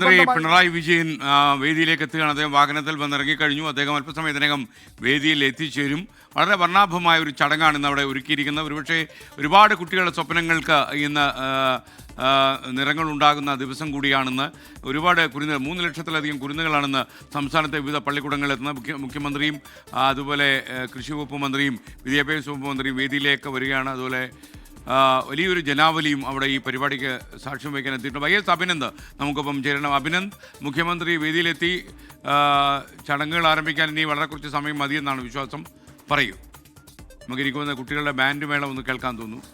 മുഖ്യമന്ത്രി പിണറായി വിജയൻ വേദിയിലേക്ക് എത്തുകയാണ്. അദ്ദേഹം വാഹനത്തിൽ വന്നിറങ്ങിക്കഴിഞ്ഞു. അദ്ദേഹം അല്പസമയത്തിനകം വേദിയിൽ എത്തിച്ചേരും. വളരെ വർണ്ണാഭമായ ഒരു ചടങ്ങാണ് ഇന്ന് അവിടെ ഒരുക്കിയിരിക്കുന്നത്. ഒരുപക്ഷെ ഒരുപാട് കുട്ടികളുടെ സ്വപ്നങ്ങൾക്ക് ഇന്ന് നിറങ്ങളുണ്ടാകുന്ന ദിവസം കൂടിയാണെന്ന്. ഒരുപാട് കുരുന്നുകൾ, 3 ലക്ഷത്തിലധികം കുരുന്നുകളാണെന്ന് സംസ്ഥാനത്തെ വിവിധ പള്ളിക്കൂടങ്ങളിൽ എത്തുന്നത്. മുഖ്യമന്ത്രിയും അതുപോലെ കൃഷി വകുപ്പ് മന്ത്രിയും വിദ്യാഭ്യാസ വകുപ്പ് മന്ത്രിയും വേദിയിലേക്ക് വരികയാണ്. അതുപോലെ വലിയൊരു ജനാവലിയും അവിടെ ഈ പരിപാടിക്ക് സാക്ഷ്യം വയ്ക്കാൻ എത്തിയിട്ടുണ്ട്. വൈഎസ് അഭിനന്ദ് നമുക്കൊപ്പം ചേരണം. അഭിനന്ദ്, മുഖ്യമന്ത്രി വേദിയിലെത്തി. ചടങ്ങുകൾ ആരംഭിക്കാൻ ഇനി വളരെ കുറച്ച് സമയം മതിയെന്നാണ് വിശ്വാസം. പറയൂ. നമുക്കിരിക്കുന്ന കുട്ടികളുടെ ബാൻഡ് മേളം ഒന്ന് കേൾക്കാൻ തോന്നുന്നു.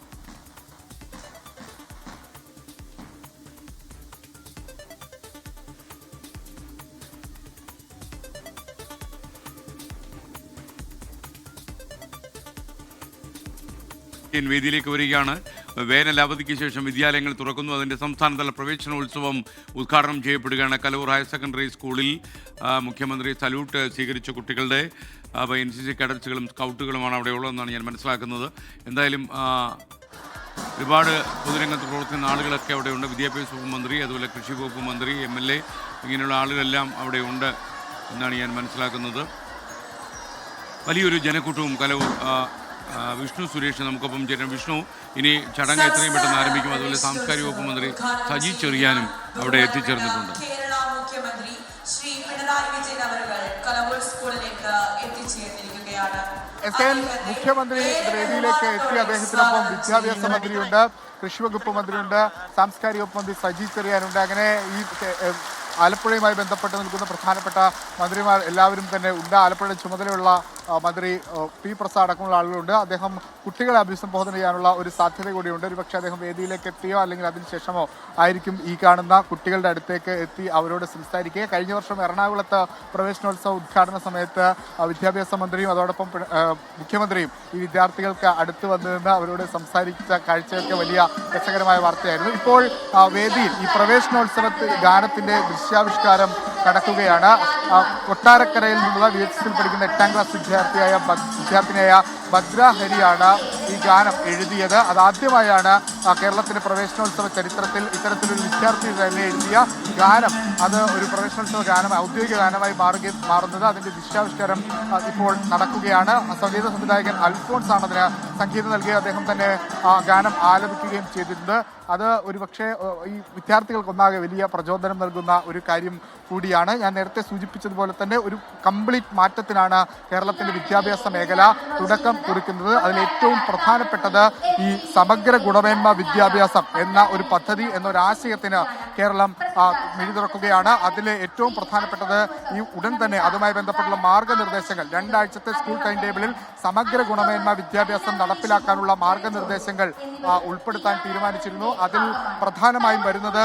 വേദിയിലേക്ക് വരികയാണ്. വേനൽ അവധിക്ക് ശേഷം വിദ്യാലയങ്ങൾ തുറക്കുന്നു. അതിൻ്റെ സംസ്ഥാനതല പ്രവേശനോത്സവം ഉദ്ഘാടനം ചെയ്യപ്പെടുകയാണ്. കലൂർ ഹയർ സെക്കൻഡറി സ്കൂളിൽ മുഖ്യമന്ത്രി സല്യൂട്ട് സ്വീകരിച്ച കുട്ടികളുടെ NCC കേഡറ്റ്സുകളും സ്കൗട്ടുകളുമാണ് അവിടെ ഉള്ളതെന്നാണ് ഞാൻ മനസ്സിലാക്കുന്നത്. എന്തായാലും ഒരുപാട് പൊതുരംഗത്ത് പ്രവർത്തിക്കുന്ന ആളുകളൊക്കെ അവിടെയുണ്ട്. വിദ്യാഭ്യാസ വകുപ്പ് മന്ത്രി, അതുപോലെ കൃഷി വകുപ്പ് മന്ത്രി, MLA, ഇങ്ങനെയുള്ള ആളുകളെല്ലാം അവിടെ ഉണ്ട് എന്നാണ് ഞാൻ മനസ്സിലാക്കുന്നത്. വലിയൊരു ജനക്കൂട്ടവും കലൂർ. വിഷ്ണു സുരേഷ് നമുക്കൊപ്പം ചേരണം. വിഷ്ണു, ഇനി ചടങ്ങ് എത്രയും പെട്ടെന്ന് ആരംഭിക്കും. അതുപോലെ സാംസ്കാരിക വകുപ്പ് മന്ത്രി സജി ചെറിയാനും അവിടെ എത്തിച്ചേർന്നിട്ടുണ്ട്. മുഖ്യമന്ത്രി ശ്രീ പിണറായി വിജയൻ അവர்கள் കലൂർ സ്കൂളിലേക്ക് എത്തിച്ചേർന്നിരിക്കുകയാണ്. മുഖ്യമന്ത്രി വേദിയിലേക്ക് എത്തി. അദ്ദേഹത്തിനൊപ്പം വിദ്യാഭ്യാസ മന്ത്രിയുണ്ട്, കൃഷി വകുപ്പ് മന്ത്രിയുണ്ട്, സാംസ്കാരിക വകുപ്പ് മന്ത്രി സജി ചെറിയാനുണ്ട്. അങ്ങനെ ഈ ആലപ്പുഴയുമായി ബന്ധപ്പെട്ട് നിൽക്കുന്ന പ്രധാനപ്പെട്ട മന്ത്രിമാർ എല്ലാവരും തന്നെ ഉണ്ട്. ആലപ്പുഴയുടെ ചുമതലയുള്ള മന്ത്രി പി പ്രസാദ് അടക്കമുള്ള ആളുകളുണ്ട്. അദ്ദേഹം കുട്ടികളെ അഭിസംബോധന ചെയ്യാനുള്ള ഒരു സാധ്യത കൂടിയുണ്ട്. ഒരുപക്ഷെ അദ്ദേഹം വേദിയിലേക്ക് എത്തിയോ അല്ലെങ്കിൽ അതിനുശേഷമോ ആയിരിക്കും ഈ കാണുന്ന കുട്ടികളുടെ അടുത്തേക്ക് എത്തി അവരോട് സംസാരിക്കുക. കഴിഞ്ഞ വർഷം എറണാകുളത്ത് പ്രവേശനോത്സവ ഉദ്ഘാടന സമയത്ത് വിദ്യാഭ്യാസ മന്ത്രിയും അതോടൊപ്പം മുഖ്യമന്ത്രിയും ഈ വിദ്യാർത്ഥികൾക്ക് അടുത്ത് വന്നു നിന്ന് അവരോട് സംസാരിച്ച കാഴ്ചയൊക്കെ വലിയ രസകരമായ വാർത്തയായിരുന്നു. ഇപ്പോൾ വേദിയിൽ ഈ പ്രവേശനോത്സവ ഗാനത്തിന്റെ ദൃശ്യാവിഷ്കാരം നടക്കുകയാണ്. കൊട്ടാരക്കരയിൽ നിന്നുള്ള VHSൽ പഠിക്കുന്ന 8ാം ക്ലാസ് വിദ്യാർത്ഥിനിയായ ഭദ്ര ഹരിയാണ് ഈ ഗാനം എഴുതിയത്. അതാദ്യമായാണ് കേരളത്തിന്റെ പ്രവേശനോത്സവ ചരിത്രത്തിൽ ഇത്തരത്തിലൊരു വിദ്യാർത്ഥി തന്നെ എഴുതിയ ഗാനം, അത് ഒരു പ്രവേശനോത്സവ ഗാനം, ഔദ്യോഗിക ഗാനമായി മാറുന്നത്. അതിന്റെ ദൃശ്യാവിഷ്കാരം ഇപ്പോൾ നടക്കുകയാണ്. സംഗീത സംവിധായകൻ അൽഫോൺസ് ആണ് അതിന് സംഗീതം നൽകിയ. അദ്ദേഹം തന്നെ ഗാനം ആലപിക്കുകയും ചെയ്തിട്ടുണ്ട്. അത് ഒരുപക്ഷെ ഈ വിദ്യാർത്ഥികൾക്കൊന്നാകെ വലിയ പ്രചോദനം നൽകുന്ന ഒരു കാര്യം കൂടിയാണ്. ഞാൻ നേരത്തെ സൂചിപ്പിച്ചതുപോലെ തന്നെ ഒരു കംപ്ലീറ്റ് മാറ്റത്തിനാണ് കേരളത്തിന്റെ വിദ്യാഭ്യാസ മേഖല തുടക്കം കുറിക്കുന്നത്. അതിൽ ഏറ്റവും പ്രധാനപ്പെട്ടത് ഈ സമഗ്ര ഗുണമേന്മ വിദ്യാഭ്യാസം എന്ന ഒരു പദ്ധതി, എന്നൊരാശയത്തിന് കേരളം മിഴി തുറക്കുകയാണ്. അതിൽ ഏറ്റവും പ്രധാനപ്പെട്ടത് ഈ ഉടൻ തന്നെ അതുമായി ബന്ധപ്പെട്ടുള്ള മാർഗനിർദ്ദേശങ്ങൾ, 2 ആഴ്ചത്തെ സ്കൂൾ ടൈം ടേബിളിൽ സമഗ്ര ഗുണമേന്മ വിദ്യാഭ്യാസം നടപ്പിലാക്കാനുള്ള മാർഗനിർദ്ദേശങ്ങൾ ഉൾപ്പെടുത്താൻ തീരുമാനിച്ചിരുന്നു. അതിൽ പ്രധാനമായും വരുന്നത്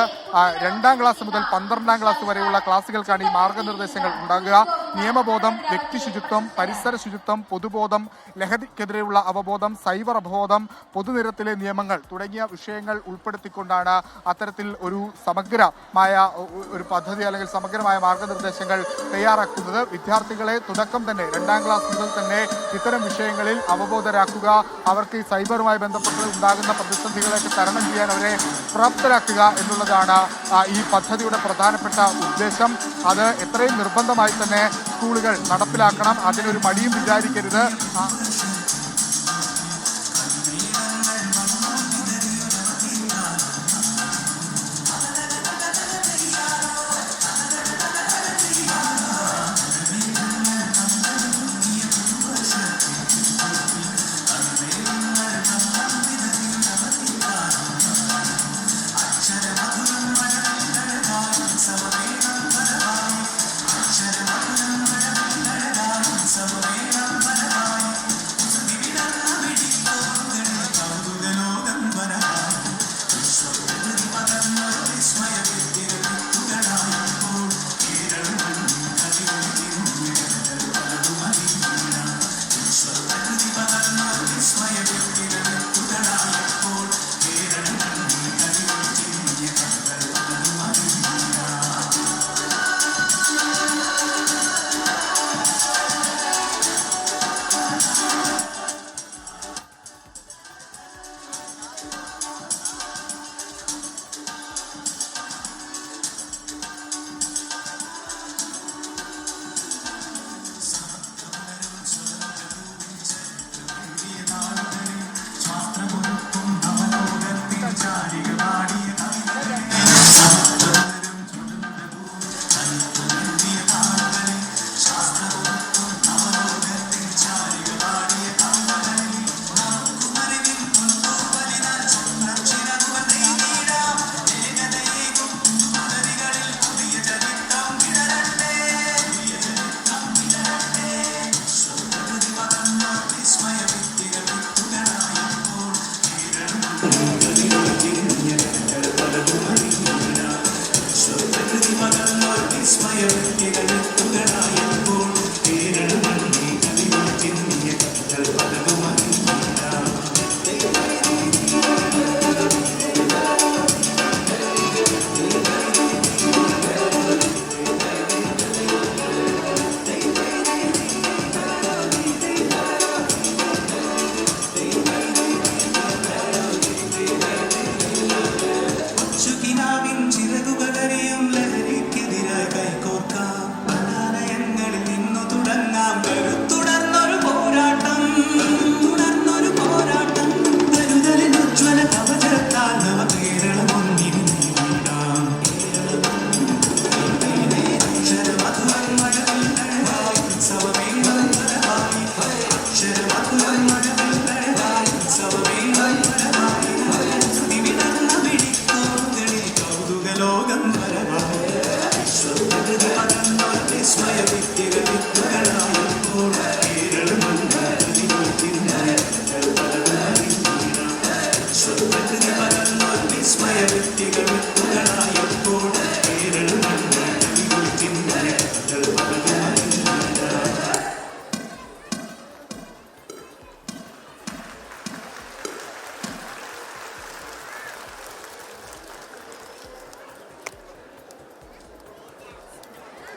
2ാം ക്ലാസ് മുതൽ 12ാം ക്ലാസ് വരെയുള്ള ക്ലാസുകൾക്കാണ് ഈ മാർഗനിർദ്ദേശങ്ങൾ ഉണ്ടാകുക. നിയമബോധം, വ്യക്തി ശുചിത്വം, പരിസര ശുചിത്വം, പൊതുബോധം, ലഹരിക്കെതിരെയുള്ള അവബോധം, സൈബർ അവബോധം, പൊതുനിരത്തിലെ നിയമങ്ങൾ തുടങ്ങിയ വിഷയങ്ങൾ ഉൾപ്പെടുത്തിക്കൊണ്ടാണ് അത്തരത്തിൽ ഒരു സമഗ്രമായ ഒരു പദ്ധതി അല്ലെങ്കിൽ സമഗ്രമായ മാർഗനിർദ്ദേശങ്ങൾ തയ്യാറാക്കുന്നത്. വിദ്യാർത്ഥികളെ തുടക്കം തന്നെ 2ാം ക്ലാസ് മുതൽ തന്നെ ഇത്തരം വിഷയങ്ങളിൽ അവബോധരാക്കുക, അവർക്ക് ഈ സൈബറുമായി ബന്ധപ്പെട്ട് ഉണ്ടാകുന്ന പ്രതിസന്ധികളൊക്കെ തരണം ചെയ്യാൻ അവരെ പ്രാപ്തരാക്കുക എന്നുള്ളതാണ് ഈ പദ്ധതിയുടെ പ്രധാനപ്പെട്ട ഉദ്ദേശം. അത് എത്രയും നിർബന്ധമായി തന്നെ സ്കൂളുകൾ നടപ്പിലാക്കണം. അതിനൊരു മടിയും വിചാരിക്കരുത്.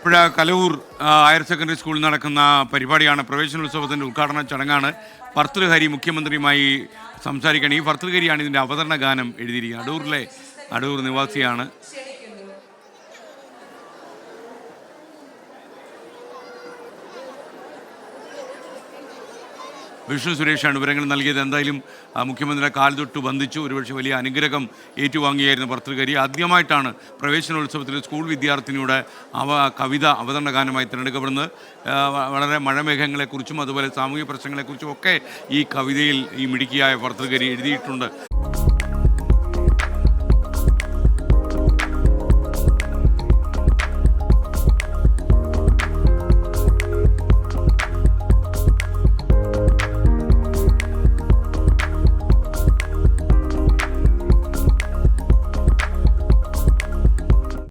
ഇപ്പോൾ കലൂർ ഹയർ സെക്കൻഡറി സ്കൂളിൽ നടക്കുന്ന പരിപാടിയാണ്. പ്രവേശനോത്സവത്തിൻ്റെ ഉദ്ഘാടന ചടങ്ങാണ്. ഭർത്തൃഹരി മുഖ്യമന്ത്രിയുമായി സംസാരിക്കുകയാണ്. ഈ ഭർത്തൃഹരിയാണ് ഇതിൻ്റെ അവതരണ ഗാനം എഴുതിയിരിക്കുന്നത്. അടൂർ നിവാസിയാണ്. വിഷ്ണു സുരേഷാണ് വിവരങ്ങൾ നൽകിയത്. എന്തായാലും മുഖ്യമന്ത്രിയുടെ കാൽ തൊട്ട് ബന്ധിച്ചു. ഒരുപക്ഷെ വലിയ അനുഗ്രഹം ഏറ്റുവാങ്ങിയായിരുന്നു ഭർത്തൃഹരി. ആദ്യമായിട്ടാണ് പ്രവേശനോത്സവത്തിൽ സ്കൂൾ വിദ്യാർത്ഥിനിയുടെ കവിത അവതരണ ഗാനമായി തിരഞ്ഞെടുക്കപ്പെടുന്നത്. വളരെ മഴമേഘങ്ങളെക്കുറിച്ചും അതുപോലെ സാമൂഹിക പ്രശ്നങ്ങളെക്കുറിച്ചും ഒക്കെ ഈ കവിതയിൽ ഈ മിടുക്കിയായ ഭർത്തൃഹരി എഴുതിയിട്ടുണ്ട്.